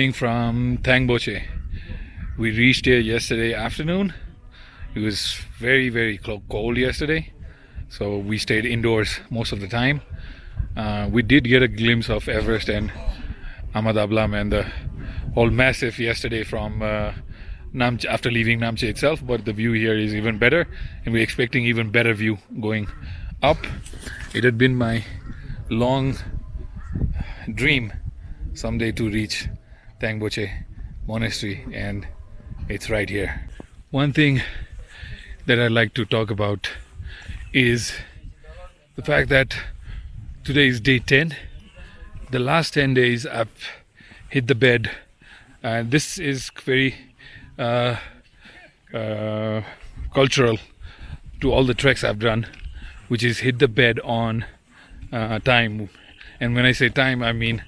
morning from Thengboche. We reached here yesterday afternoon. It was very cold yesterday, so we stayed indoors most of the time. We did get a glimpse of Everest and Ahmad Ablam and the whole massif yesterday from Namche after leaving Namche itself, but the view here is even better, and we're expecting even better view going up. It had been my long dream someday to reach Thengboche monastery, and it's right here. One thing that I'd like to talk about is the fact that today is day 10. The last 10 days I've hit the bed. This is very cultural to all the treks I've done, which is hit the bed on time. And when I say time, I mean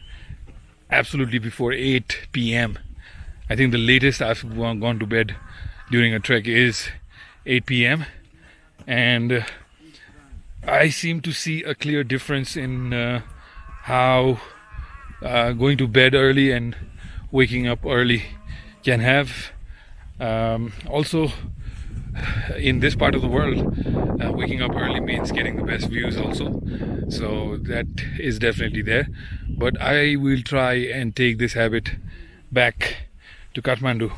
absolutely before 8 p.m. I think the latest I've gone to bed during a trek is 8 p.m. and I seem to see a clear difference in how going to bed early and waking up early can have. Also, in this part of the world, waking up early means getting the best views also, so that is definitely there. But I will try and take this habit back to Kathmandu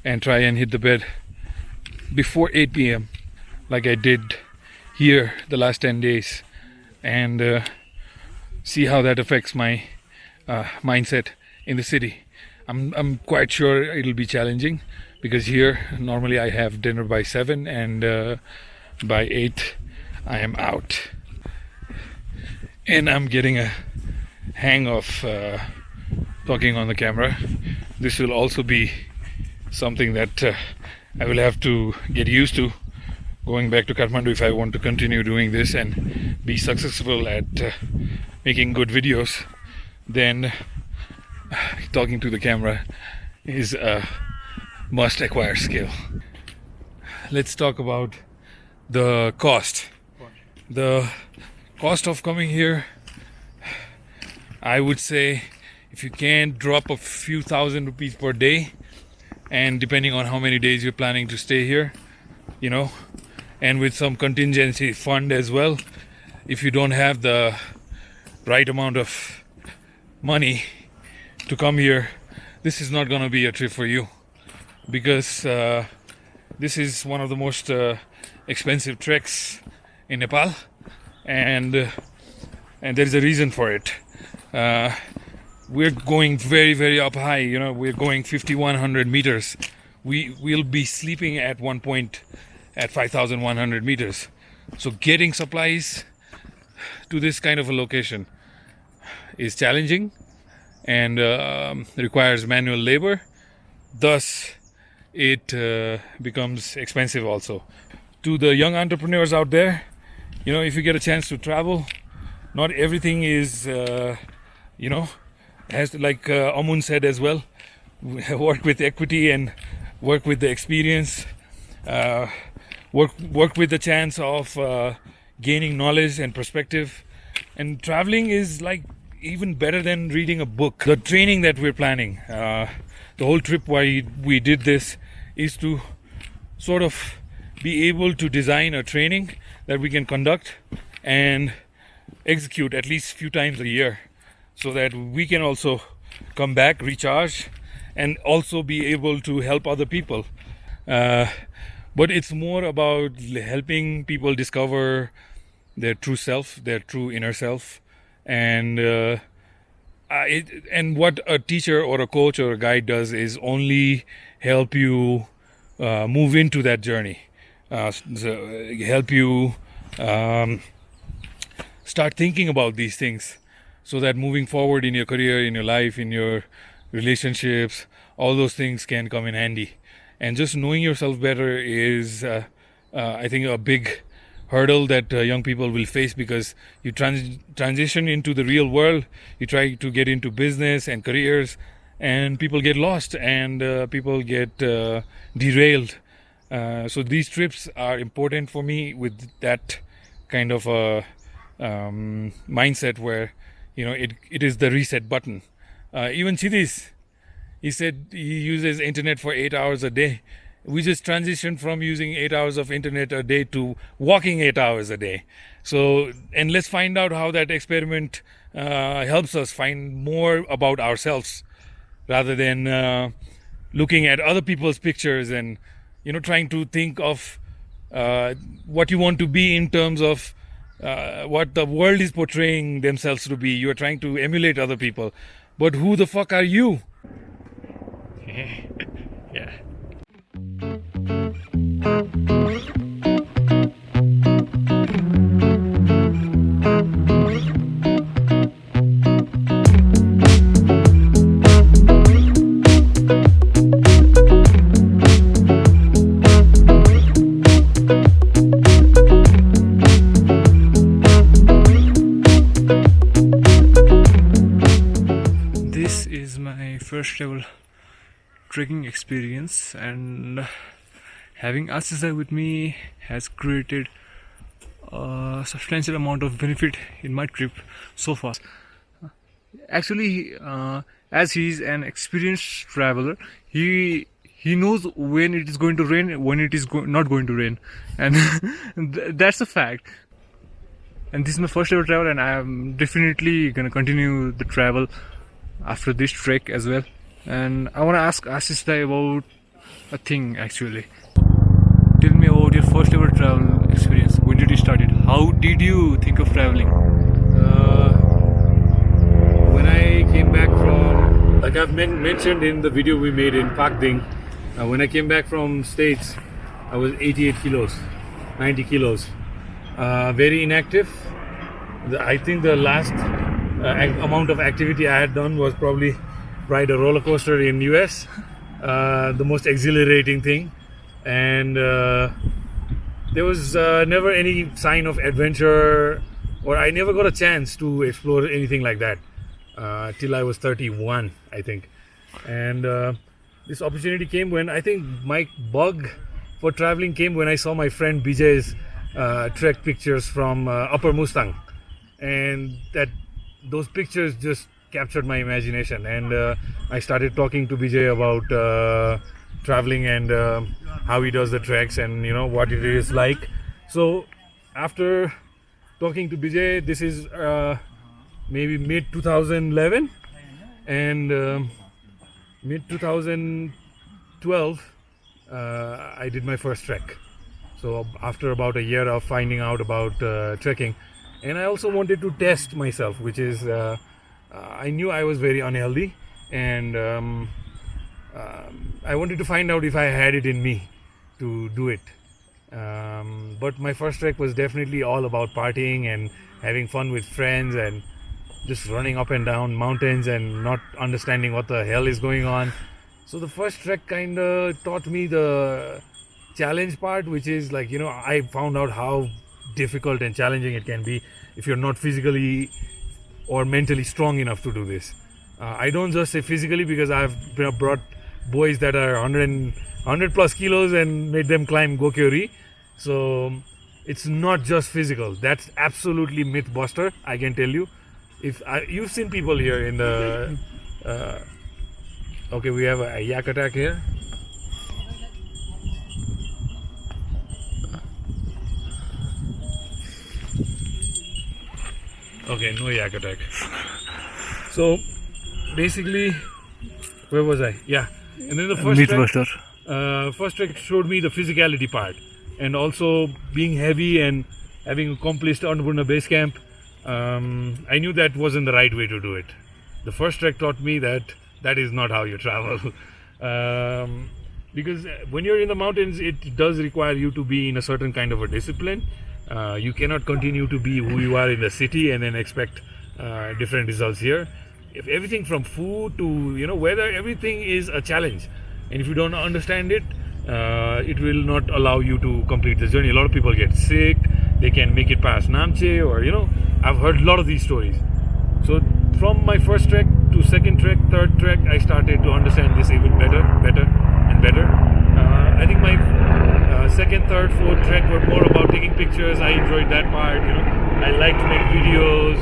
and try and hit the bed before 8 p.m. like I did here the last 10 days, and see how that affects my mindset in the city. I'm quite sure it'll be challenging, because here normally I have dinner by 7 and by 8 I am out, and I'm getting a hang of talking on the camera. This will also be something that I will have to get used to going back to Kathmandu if I want to continue doing this and be successful at making good videos. Then talking to the camera is a must acquire skill. Let's talk about the cost. The cost of coming here, I would say, if you can drop a few thousand rupees per day, and depending on how many days you're planning to stay here, you know, and with some contingency fund as well, if you don't have the right amount of money to come here, this is not going to be a trip for you, because this is one of the most expensive treks in Nepal, and there is a reason for it. We're going very up high, you know, we're going 5,100 meters. We will be sleeping at one point at 5,100 meters. So getting supplies to this kind of a location is challenging and requires manual labor. Thus, it becomes expensive also. To the young entrepreneurs out there, you know, if you get a chance to travel, not everything is, you know, has to, like Amun said as well, work with equity and work with the experience, work with the chance of gaining knowledge and perspective. And traveling is like even better than reading a book. The training that we're planning, the whole trip why we did this is to sort of be able to design a training that we can conduct and execute at least a few times a year, so that we can also come back, recharge, and also be able to help other people. But it's more about helping people discover their true self, their true inner self, and what a teacher or a coach or a guide does is only help you move into that journey, so help you start thinking about these things, so that moving forward in your career, in your life, in your relationships, all those things can come in handy. And just knowing yourself better is, I think, a big hurdle that young people will face, because you transition into the real world, you try to get into business and careers, and people get lost and people get derailed. So these trips are important for me with that kind of a mindset where, you know, it is the reset button. Even Chhitiz, he said he uses internet for 8 hours a day. We just transitioned from using 8 hours of internet a day to walking 8 hours a day. So, and let's find out how that experiment helps us find more about ourselves rather than looking at other people's pictures and, you know, trying to think of what you want to be in terms of what the world is portraying themselves to be. You are trying to emulate other people, but who the fuck are you? Yeah. This is my first ever trekking experience, and having Aashish with me has created a substantial amount of benefit in my trip so far. Actually, as he's an experienced traveler, he knows when it is going to rain, when it is not going to rain, and that's a fact. And this is my first ever travel, and I am definitely gonna continue the travel after this trek as well. And I want to ask Aashish about a thing actually. Tell me about your first ever travel experience. When did you start it? How did you think of traveling? When I came back from, like I've mentioned in the video we made in Pak Ding, when I came back from States, I was 88 kilos, 90 kilos. Very inactive. I think the last amount of activity I had done was probably ride a roller coaster in US, the most exhilarating thing, and there was never any sign of adventure, or I never got a chance to explore anything like that till I was 31, I think. And this opportunity came when I think my bug for traveling came when I saw my friend Bijay's trek pictures from Upper Mustang, and those pictures just captured my imagination, and I started talking to Bijay about traveling and how he does the treks and, you know, what it is like. So after talking to Bijay, this is maybe mid 2011, and mid 2012 I did my first trek. So after about a year of finding out about trekking, and I also wanted to test myself, which is I knew I was very unhealthy, and I wanted to find out if I had it in me to do it. But my first trek was definitely all about partying and having fun with friends and just running up and down mountains and not understanding what the hell is going on. So the first trek kind of taught me the challenge part, which is like, you know, I found out how difficult and challenging it can be if you're not physically or mentally strong enough to do this. I don't just say physically, because I've brought boys that are 100 plus kilos and made them climb Gokyori. So it's not just physical. That's absolutely myth buster, I can tell you. If you've seen people here in the okay, we have a yak attack here. Okay, no yak attack. So basically, where was I? Yeah, and then the first trek showed me the physicality part, and also being heavy and having accomplished Annapurna base camp. I knew that wasn't the right way to do it. The first trek taught me that is not how you travel. Because when you're in the mountains, it does require you to be in a certain kind of a discipline. You cannot continue to be who you are in the city and then expect different results here. If everything from food to, you know, weather, everything is a challenge, and if you don't understand it, it will not allow you to complete the journey. A lot of people get sick, they can make it past Namche, or, you know, I've heard a lot of these stories. So from my first trek to second trek, third trek, I started to understand this even better and better. I think my second, third, fourth trek were more about taking pictures. I enjoyed that part, you know. I like to make videos.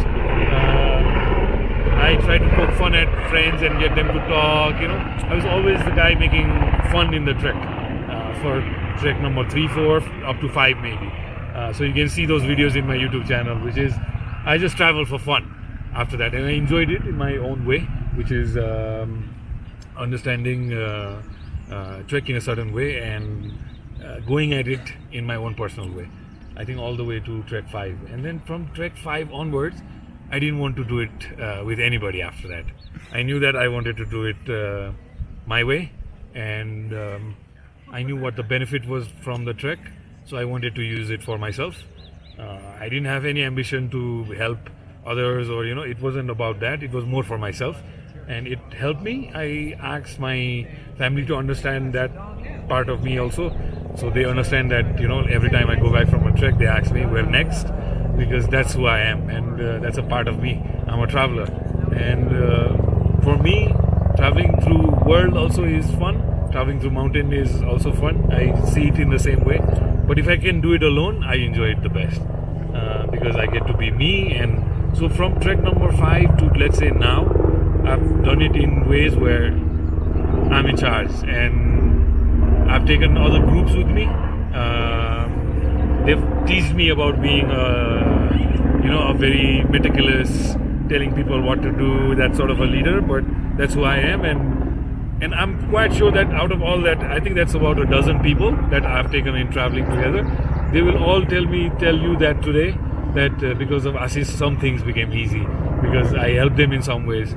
I try to poke fun at friends and get them to talk. I was always the guy making fun in the trek for trek number 3, 4, up to 5 maybe. So you can see those videos in my YouTube channel, which is I just travel for fun after that, and I enjoyed it in my own way, which is understanding trek in a certain way and going at it in my own personal way. I think all the way to trek 5, and then from trek 5 onwards I didn't want to do it with anybody after that. I knew that I wanted to do it my way, and I knew what the benefit was from the trek, so I wanted to use it for myself. I didn't have any ambition to help others, or it wasn't about that. It was more for myself, and it helped me. I asked my family to understand that part of me also, so they understand that every time I go back from a trek they ask me where next, because that's who I am, and that's a part of me. I'm a traveler, and for me traveling through world also is fun. Traveling through mountain is also fun. I see it in the same way, but if I can do it alone I enjoy it the best, because I get to be me. And so from trek number 5 to, let's say, now, I've done it in ways where I'm in charge, and I've taken other groups with me. They've teased me about being a very meticulous, telling people what to do, that sort of a leader, but that's who I am. And I'm quite sure that out of all that, I think that's about a dozen people that I've taken in traveling together. They will all tell you that today, that because of Aashish some things became easy, because I helped them in some ways.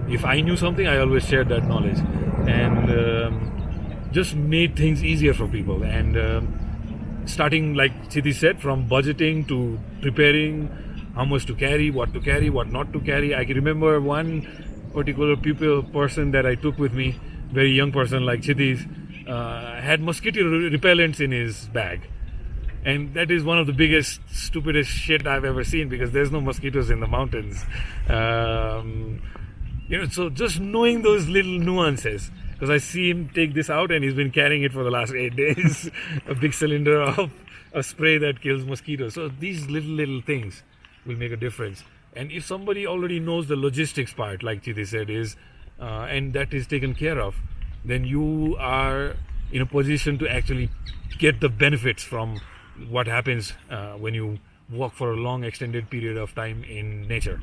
If I knew something, I always shared that knowledge, and just made things easier for people. And starting, like Chhitiz said, from budgeting to preparing how much to carry, what not to carry. I can remember one particular person that I took with me, very young person like Chhitiz, had mosquito repellents in his bag. And that is one of the biggest, stupidest shit I've ever seen, because there's no mosquitoes in the mountains. So just knowing those little nuances, because I see him take this out and he's been carrying it for the last 8 days, a big cylinder of a spray that kills mosquitoes. So these little things will make a difference. And if somebody already knows the logistics part, like Chhitiz said, and that is taken care of, then you are in a position to actually get the benefits from what happens when you walk for a long extended period of time in nature.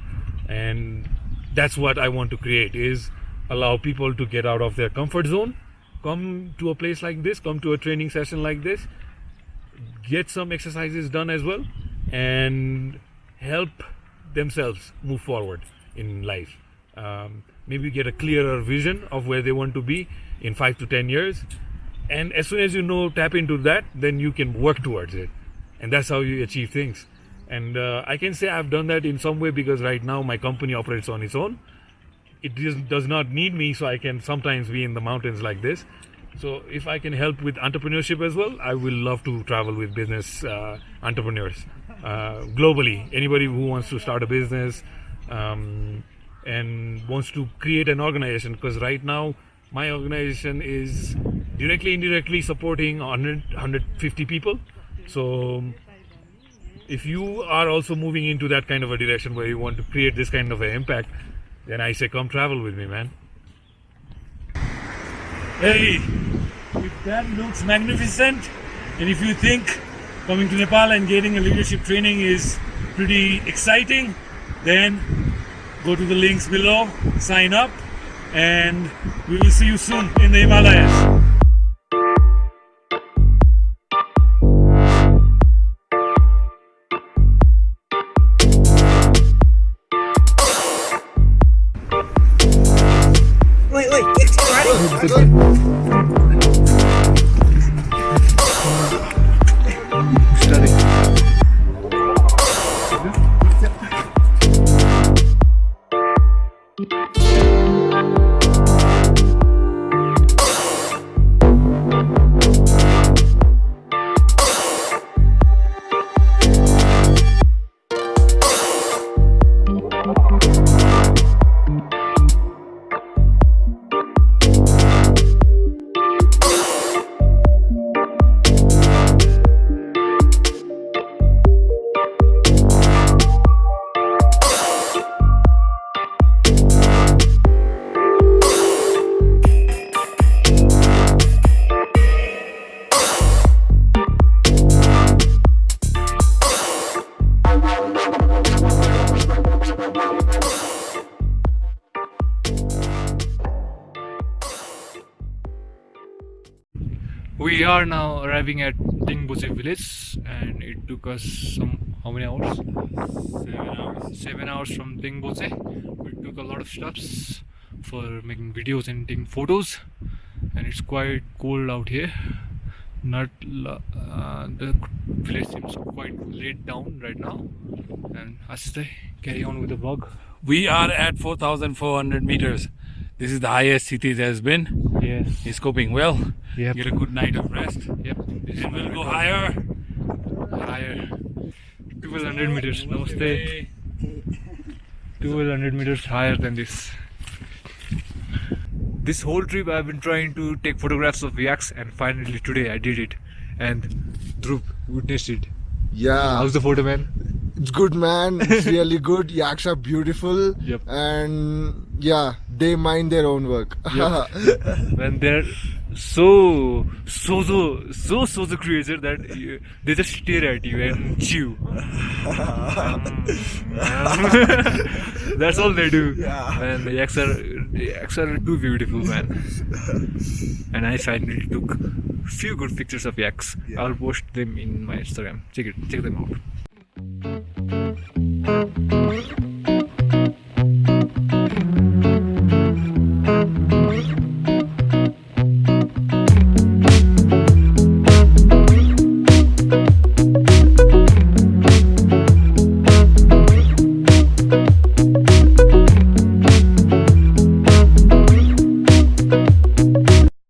And that's what I want to create, is allow people to get out of their comfort zone, come to a place like this, come to a training session like this, get some exercises done as well, and help themselves move forward in life. Maybe get a clearer vision of where they want to be in 5 to 10 years. And as soon as tap into that, then you can work towards it. And that's how you achieve things. And I can say I've done that in some way, because right now my company operates on its own. It just does not need me, so I can sometimes be in the mountains like this. So if I can help with entrepreneurship as well, I will love to travel with business entrepreneurs globally. Anybody who wants to start a business and wants to create an organization, because right now my organization is directly, indirectly supporting 150 people. So if you are also moving into that kind of a direction where you want to create this kind of an impact, then I say come travel with me, man. Hey, if that looks magnificent, and if you think coming to Nepal and getting a leadership training is pretty exciting, then go to the links below, sign up, and we will see you soon in the Himalayas. We are now arriving at Dingboche village, and it took us how many hours? 7 hours from Dingboche. We took a lot of stops for making videos and taking photos, and it's quite cold out here. The village seems quite laid down right now. And Aashish, carry on with the vlog. We are at 4,400 meters. This is the highest Chhitiz has been. Yes. He's coping well. Yep. Get a good night of rest. Yep. And we'll go higher. Higher. 1200 meters. Namaste. 1200 meters higher than this. This whole trip I've been trying to take photographs of yaks, and finally today I did it. And Dhruv witnessed it. Yeah, How's the photo, man? it's good, man. It's really good. Yaks are beautiful. Yep. And yeah, they mind their own work. When they're so creature that they just stare at you and chew. That's all they do. And the yaks are too beautiful, man. And I finally took few good pictures of yaks. I'll post them in my Instagram. Check them out.